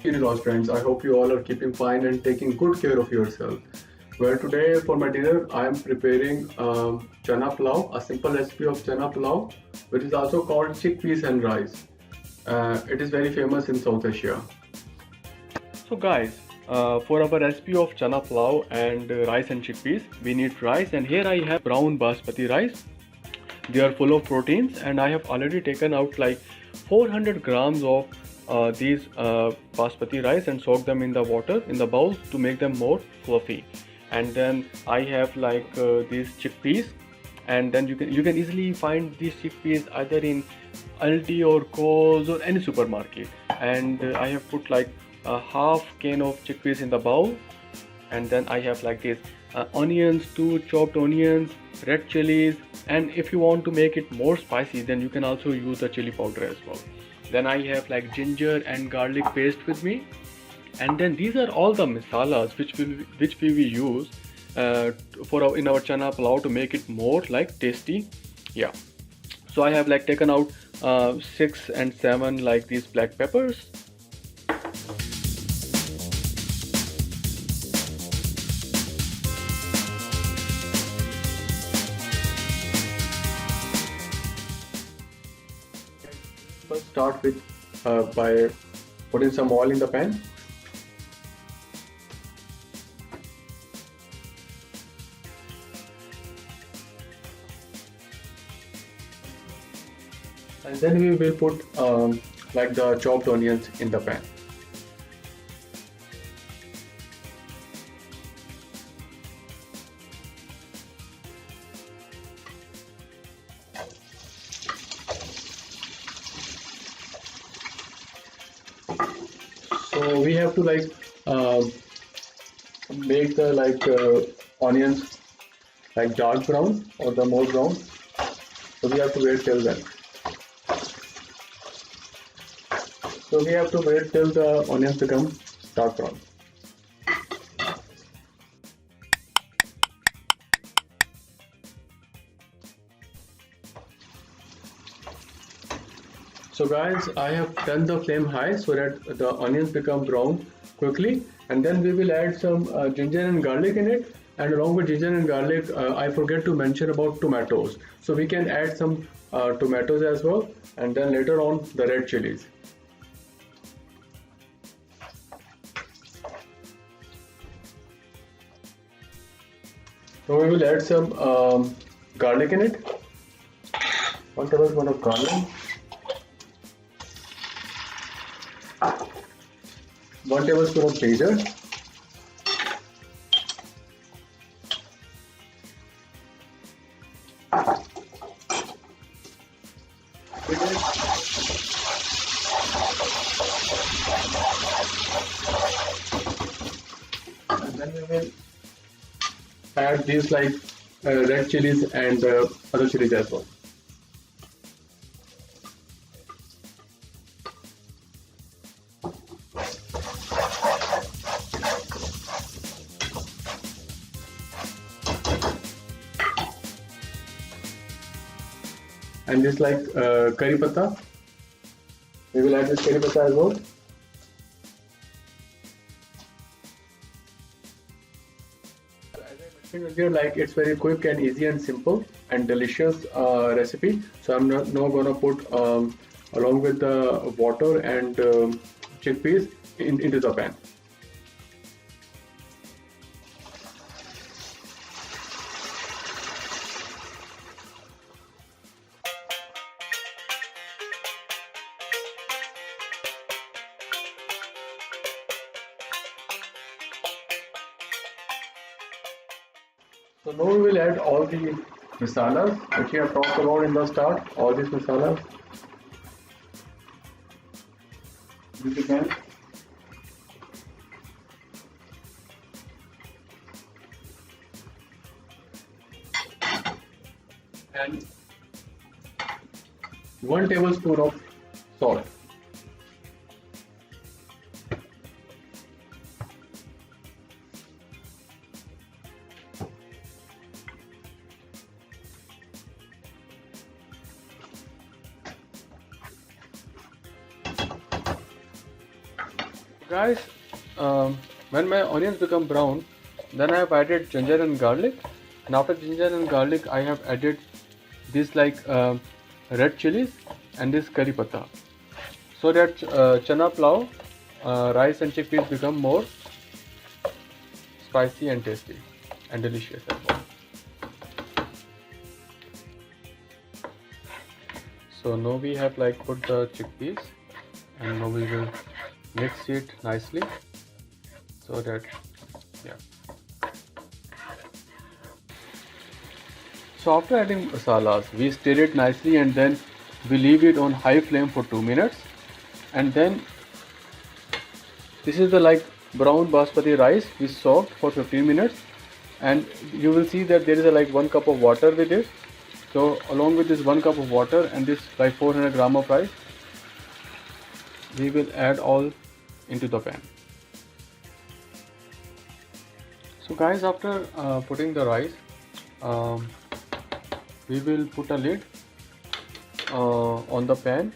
Lost friends, I hope you all are keeping fine and taking good care of yourself. Well, today for my dinner, I am preparing chana palaoo, a simple recipe of chana palaoo, which is also called chickpeas and rice. It is very famous in South Asia. So guys, for our recipe of chana palaoo and rice and chickpeas, we need rice, and here I have brown basmati rice. They are full of proteins, and I have already taken out like 400 grams of these basmati rice and soak them in the water in the bowl to make them more fluffy. And then I have like these chickpeas, and then you can easily find these chickpeas either in Aldi or Coles or any supermarket. And I have put like a half can of chickpeas in the bowl, and then I have like this onions, two chopped onions, red chilies, and if you want to make it more spicy, then you can also use the chili powder as well. Then I have like ginger and garlic paste with me, and then these are all the masalas which we will use in our chana palaao to make it more like tasty. Yeah. So I have like taken out 6 and 7 like these black peppers. First start with by putting some oil in the pan. And then we will put like the chopped onions in the pan. So we have to like make the onions like dark brown or the more brown. So we have to wait till then. So we have to wait till the onions become dark brown. So guys, I have turned the flame high so that the onions become brown quickly, and then we will add some ginger and garlic in it. And along with ginger and garlic, I forget to mention about tomatoes. So we can add some tomatoes as well, and then later on the red chilies. So we will add some garlic in it. 1 tablespoon of garlic. 1 tablespoon of ginger. And then we will add these like red chilies and other chilies as well. And this like curry patta, we will add this curry patta as well. As I mentioned earlier, like it's very quick and easy and simple and delicious recipe. So I'm not gonna put along with the water and chickpeas into the pan. So now we will add all the masalas which we have talked about in the start. All these masalas. This again. And 1 tablespoon of salt. Guys, when my onions become brown, then I have added ginger and garlic, and after ginger and garlic I have added this red chilies and this curry patta, so that chana pulao, rice and chickpeas become more spicy and tasty and delicious as well. So now we have put the chickpeas, and now we will mix it nicely, so that So after adding masalas, we stir it nicely, and then we leave it on high flame for 2 minutes, and then this is the brown basmati rice we soaked for 15 minutes, and you will see that there is a 1 cup of water with it. So along with this 1 cup of water and this 400 gram of rice, we will add all into the pan. So guys, after putting the rice, we will put a lid on the pan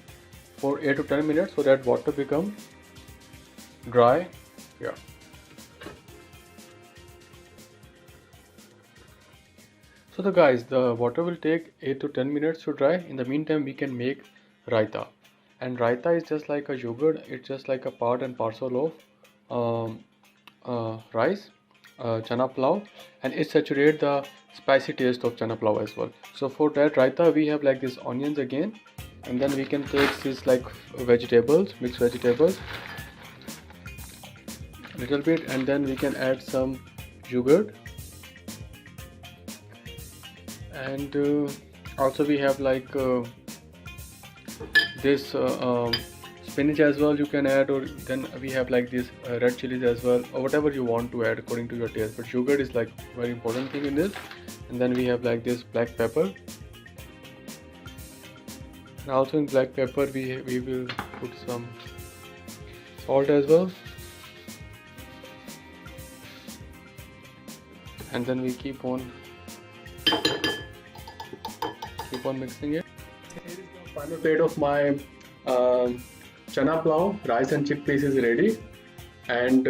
for 8 to 10 minutes, so that water becomes dry. So the water will take 8 to 10 minutes to dry. In the meantime, we can make raita, and raita is just like a yogurt. It's just like a part and parcel of rice, chana pulao, and it saturates the spicy taste of chana pulao as well. So for that raita, we have this onions again, and then we can take this vegetables, mixed vegetables, little bit, and then we can add some yogurt, and also we have this spinach as well you can add, or then we have this red chilies as well, or whatever you want to add according to your taste, but sugar is very important thing in this. And then we have this black pepper, and also in black pepper we will put some salt as well, and then we keep on mixing it. Here is the final plate of my chana pulao. Rice and chickpeas is ready, and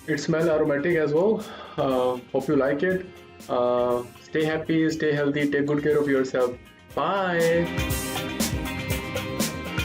it smells aromatic as well. Hope you like it. Stay happy, stay healthy, take good care of yourself. Bye.